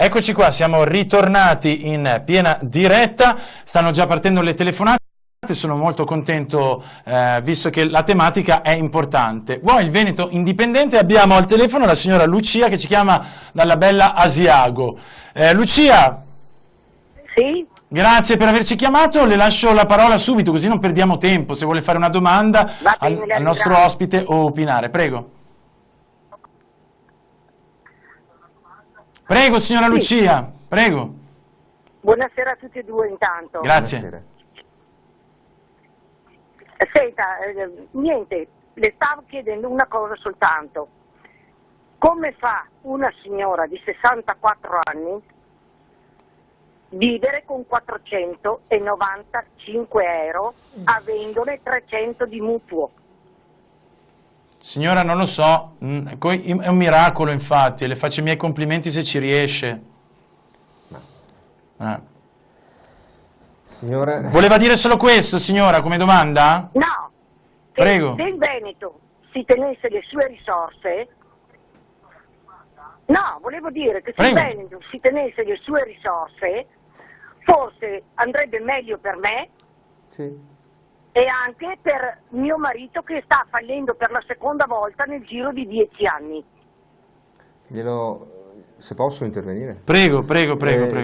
Eccoci qua, siamo ritornati in piena diretta, stanno già partendo le telefonate, sono molto contento visto che la tematica è importante. Vuoi il Veneto Indipendente? Abbiamo al telefono la signora Lucia che ci chiama dalla bella Asiago. Lucia? Sì? Grazie per averci chiamato, le lascio la parola subito così non perdiamo tempo, se vuole fare una domanda al nostro ospite o opinare, prego. Prego signora Lucia, prego. Buonasera a tutti e due intanto. Grazie. Buonasera. Senta, niente, le stavo chiedendo una cosa soltanto. Come fa una signora di 64 anni vivere con 495 euro avendone 300 di mutuo? Signora, non lo so, è un miracolo infatti, le faccio i miei complimenti se ci riesce. Signora... Voleva dire solo questo, signora, come domanda? No, prego. Se il Veneto si tenesse le sue risorse, no, volevo dire che se il Veneto si tenesse le sue risorse, forse andrebbe meglio per me. Sì. E anche per mio marito che sta fallendo per la seconda volta nel giro di 10 anni. Se posso intervenire? Prego, prego.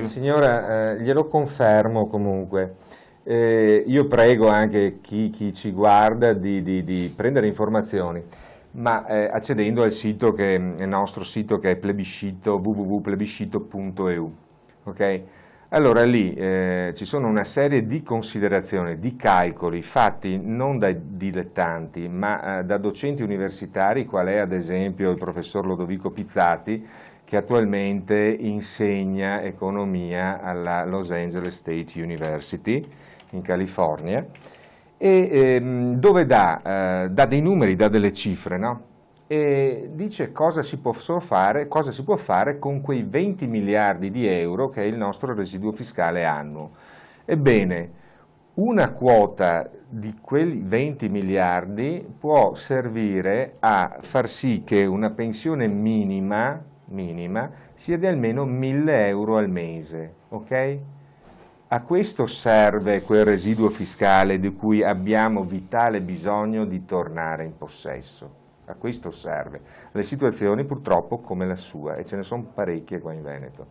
Signora, glielo confermo comunque. Io prego anche chi ci guarda di prendere informazioni, ma accedendo al sito il nostro sito che è plebiscito, www.plebiscito.eu. Ok? Allora lì ci sono una serie di considerazioni, di calcoli fatti non dai dilettanti ma da docenti universitari, qual è ad esempio il professor Lodovico Pizzati, che attualmente insegna economia alla Los Angeles State University in California, e dove dà dei numeri, dà delle cifre, no? E dice cosa si può fare con quei 20 miliardi di euro che è il nostro residuo fiscale annuo. Ebbene, una quota di quei 20 miliardi può servire a far sì che una pensione minima sia di almeno 1.000 euro al mese, ok? A questo serve quel residuo fiscale di cui abbiamo vitale bisogno di tornare in possesso. A questo serve. Le situazioni purtroppo come la sua, e ce ne sono parecchie qua in Veneto.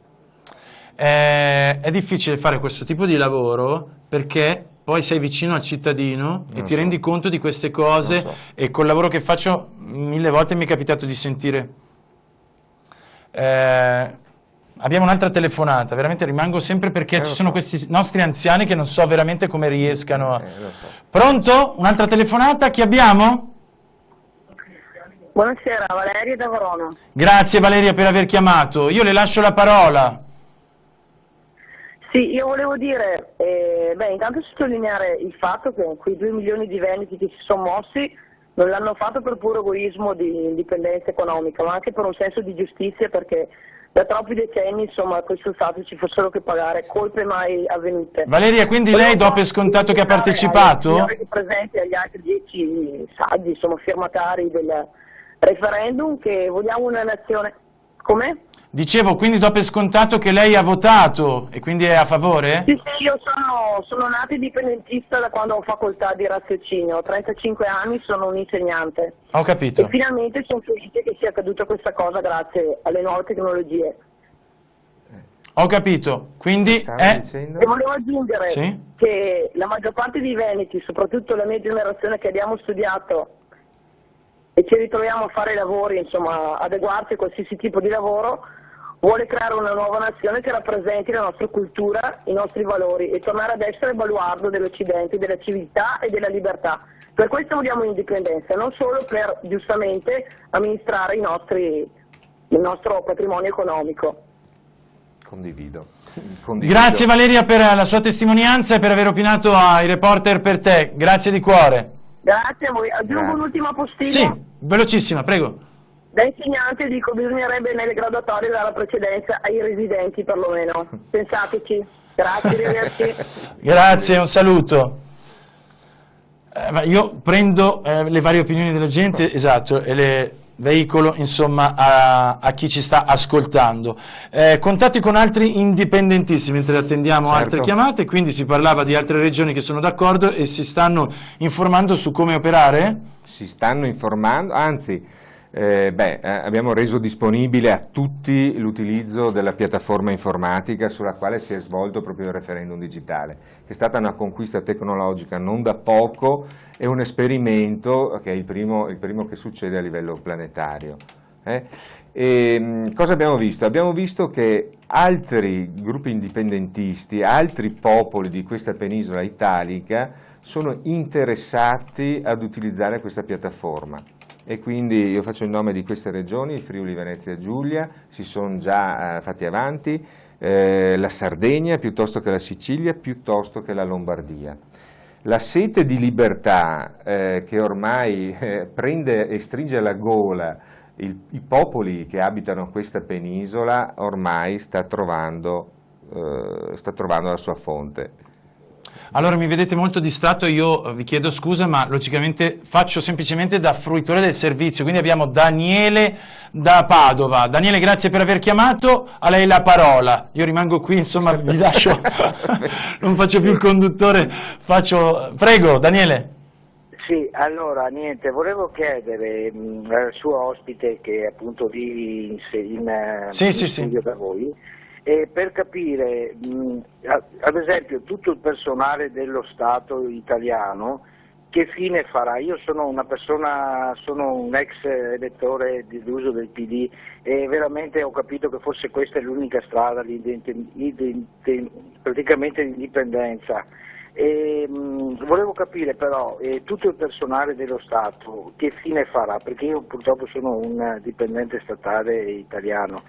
È difficile fare questo tipo di lavoro perché poi sei vicino al cittadino e ti rendi conto di queste cose, e col lavoro che faccio 1000 volte mi è capitato di sentire. Abbiamo un'altra telefonata, veramente rimango sempre perché ci sono questi nostri anziani che non so veramente come riescano a... Pronto? Un'altra telefonata? Chi abbiamo? Buonasera, Valeria da Verona. Grazie Valeria per aver chiamato, io le lascio la parola. Sì, io volevo dire, intanto sottolineare il fatto che quei 2 milioni di veneti che si sono mossi non l'hanno fatto per puro egoismo di indipendenza economica, ma anche per un senso di giustizia, perché da troppi decenni, insomma, a questo Stato ci fossero che pagare colpe mai avvenute. Valeria, quindi lei do per scontato che ha partecipato? Signori presenti agli altri 10 saggi, insomma, firmatari del referendum, che vogliamo una nazione... Come? Dicevo, quindi do per scontato che lei ha votato e quindi è a favore? Sì, io sono nata indipendentista da quando ho facoltà di raziocinio, ho 35 anni, sono un insegnante. Ho capito. E finalmente sono felice che sia accaduta questa cosa grazie alle nuove tecnologie. Ho capito, quindi E volevo aggiungere che la maggior parte dei veneti, soprattutto la mia generazione che abbiamo studiato e ci ritroviamo a fare lavori, insomma, adeguarsi a qualsiasi tipo di lavoro, vuole creare una nuova nazione che rappresenti la nostra cultura, i nostri valori e tornare ad essere il baluardo dell'Occidente, della civiltà e della libertà. Per questo vogliamo l'indipendenza, non solo per giustamente amministrare il nostro patrimonio economico. Condivido. Grazie Valeria per la sua testimonianza e per aver opinato ai Reporter per te, grazie di cuore. Grazie a voi. Aggiungo un'ultima postilla. Sì, velocissima, prego. Da insegnante dico bisognerebbe nelle graduatorie dare la precedenza ai residenti perlomeno. Pensateci. Grazie, arrivederci. Grazie, un saluto. Io prendo le varie opinioni della gente, esatto, e veicolo insomma a chi ci sta ascoltando. Contatti con altri indipendentisti mentre attendiamo altre chiamate, quindi si parlava di altre regioni che sono d'accordo e si stanno informando su come operare? Si stanno informando, anzi abbiamo reso disponibile a tutti l'utilizzo della piattaforma informatica sulla quale si è svolto proprio il referendum digitale, che è stata una conquista tecnologica non da poco, è un esperimento che è il primo che succede a livello planetario. Cosa abbiamo visto? Abbiamo visto che altri gruppi indipendentisti, altri popoli di questa penisola italica sono interessati ad utilizzare questa piattaforma. E quindi io faccio il nome di queste regioni: il Friuli Venezia Giulia, si sono già fatti avanti, la Sardegna piuttosto che la Sicilia, piuttosto che la Lombardia. La sete di libertà che ormai prende e stringe alla gola i popoli che abitano questa penisola ormai sta trovando la sua fonte. Allora mi vedete molto distratto, io vi chiedo scusa, ma logicamente faccio semplicemente da fruitore del servizio. Quindi abbiamo Daniele da Padova. Daniele, grazie per aver chiamato, a lei la parola. Io rimango qui, insomma, vi lascio, non faccio più il conduttore, prego Daniele. Sì, allora niente, volevo chiedere al suo ospite che appunto vive in studio da voi, per capire, ad esempio, tutto il personale dello Stato italiano che fine farà. Io sono un ex elettore dell'uso del PD e veramente ho capito che forse questa è l'unica strada, praticamente l'indipendenza. Volevo capire però tutto il personale dello Stato che fine farà, perché io purtroppo sono un dipendente statale italiano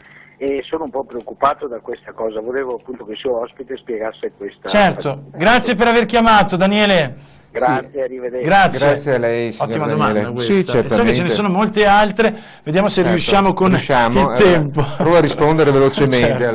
e sono un po' preoccupato da questa cosa. Volevo appunto che il suo ospite spiegasse questa. Certo, grazie per aver chiamato Daniele. Grazie, sì. Arrivederci. Grazie a lei, ottima Daniele. Domanda questa. So che ce ne sono molte altre, vediamo se riusciamo con il tempo. Provo a rispondere velocemente.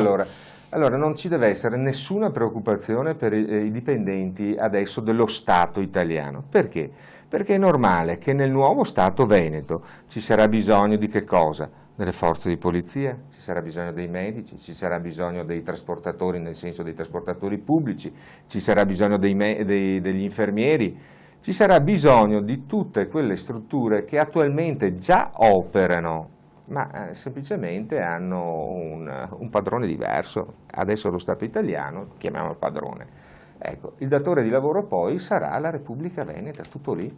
Allora, non ci deve essere nessuna preoccupazione per i dipendenti adesso dello Stato italiano. Perché? Perché è normale che nel nuovo Stato Veneto ci sarà bisogno di che cosa? Delle forze di polizia, ci sarà bisogno dei medici, ci sarà bisogno dei trasportatori, nel senso dei trasportatori pubblici, ci sarà bisogno degli infermieri, ci sarà bisogno di tutte quelle strutture che attualmente già operano, ma semplicemente hanno un padrone diverso. Adesso lo Stato italiano, chiamiamolo padrone. Ecco, il datore di lavoro poi sarà la Repubblica Veneta, tutto lì.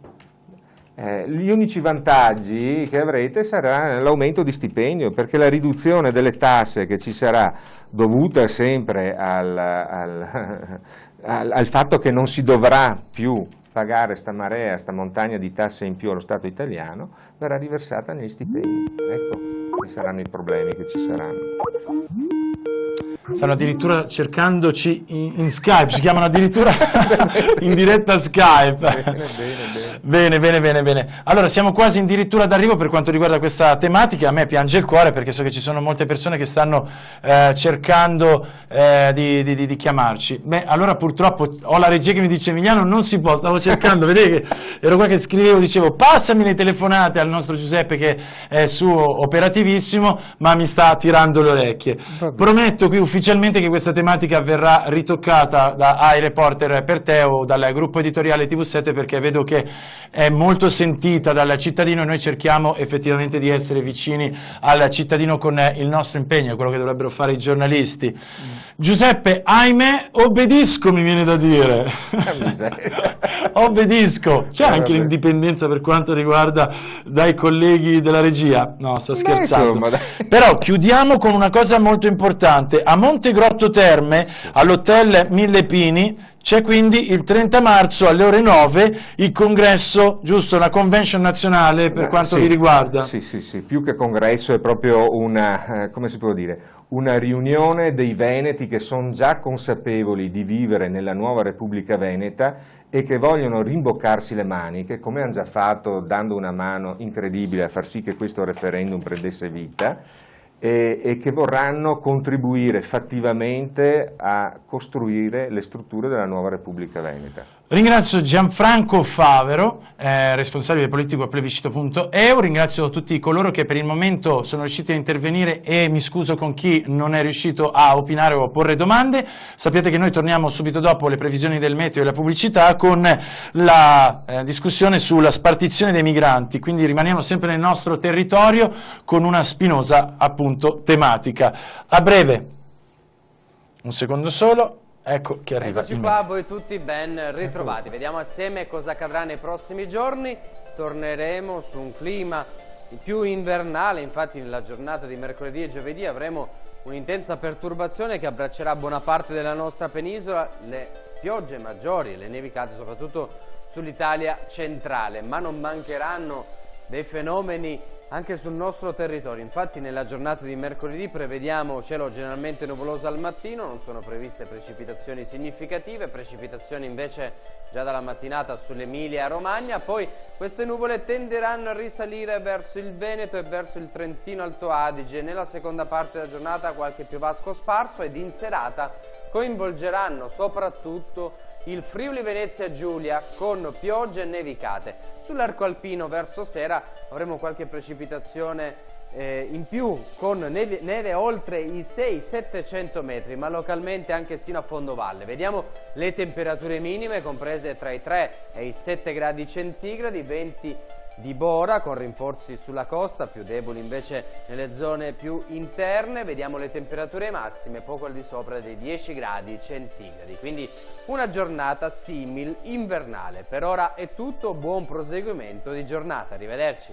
Gli unici vantaggi che avrete sarà l'aumento di stipendio, perché la riduzione delle tasse che ci sarà, dovuta sempre al fatto che non si dovrà più pagare sta marea, sta montagna di tasse in più allo Stato italiano, verrà riversata negli stipendi. Ecco che saranno i problemi che ci saranno. Stanno addirittura cercandoci in Skype, ci chiamano addirittura in diretta Skype. Bene. Allora siamo quasi addirittura d'arrivo per quanto riguarda questa tematica. A me piange il cuore perché so che ci sono molte persone che stanno cercando di chiamarci. Beh, allora purtroppo ho la regia che mi dice: Emiliano, non si può, stavo cercando, vedete che ero qua che scrivevo, dicevo passami le telefonate al nostro Giuseppe che è su operativissimo, ma mi sta tirando le orecchie. Prometto qui ufficialmente che questa tematica verrà ritoccata da iReporter per te o dal gruppo editoriale TV7, perché vedo che è molto sentita dal cittadino e noi cerchiamo effettivamente di essere vicini al cittadino con il nostro impegno, quello che dovrebbero fare i giornalisti. Giuseppe, ahimè, obbedisco, mi viene da dire. Obbedisco. C'è anche l'indipendenza per quanto riguarda dai colleghi della regia? No, sto scherzando. Però chiudiamo con una cosa molto importante. A Montegrotto Terme, all'hotel Mille Pini, c'è quindi il 30 marzo alle ore 9 il congresso, giusto? Una convention nazionale per quanto vi riguarda? Sì, più che congresso è proprio una, come si può dire, una riunione dei veneti che sono già consapevoli di vivere nella nuova Repubblica Veneta e che vogliono rimboccarsi le maniche, come hanno già fatto dando una mano incredibile a far sì che questo referendum prendesse vita, e che vorranno contribuire fattivamente a costruire le strutture della nuova Repubblica Veneta. Ringrazio Gianfranco Favero, responsabile politico a plebiscito.eu, ringrazio tutti coloro che per il momento sono riusciti a intervenire e mi scuso con chi non è riuscito a opinare o a porre domande. Sappiate che noi torniamo subito dopo le previsioni del meteo e la pubblicità con la discussione sulla spartizione dei migranti, quindi rimaniamo sempre nel nostro territorio con una spinosa appunto tematica. A breve, un secondo solo. Ecco che arriva. Eccoci qua, voi tutti ben ritrovati. Vediamo assieme cosa accadrà nei prossimi giorni. Torneremo su un clima più invernale, infatti nella giornata di mercoledì e giovedì avremo un'intensa perturbazione che abbraccerà buona parte della nostra penisola, le piogge maggiori, le nevicate soprattutto sull'Italia centrale, ma non mancheranno dei fenomeni anche sul nostro territorio. Infatti nella giornata di mercoledì prevediamo cielo generalmente nuvoloso al mattino, non sono previste precipitazioni significative, precipitazioni invece già dalla mattinata sull'Emilia Romagna, poi queste nuvole tenderanno a risalire verso il Veneto e verso il Trentino Alto Adige, nella seconda parte della giornata qualche piovasco sparso ed in serata coinvolgeranno soprattutto il Friuli Venezia Giulia con piogge e nevicate. Sull'arco alpino verso sera avremo qualche precipitazione in più con neve oltre i 600-700 metri, ma localmente anche sino a fondovalle. Vediamo le temperature minime comprese tra i 3 e i 7 gradi centigradi, venti di Bora con rinforzi sulla costa, più deboli invece nelle zone più interne. Vediamo le temperature massime poco al di sopra dei 10 gradi centigradi, quindi una giornata simil invernale. Per ora è tutto, buon proseguimento di giornata, arrivederci.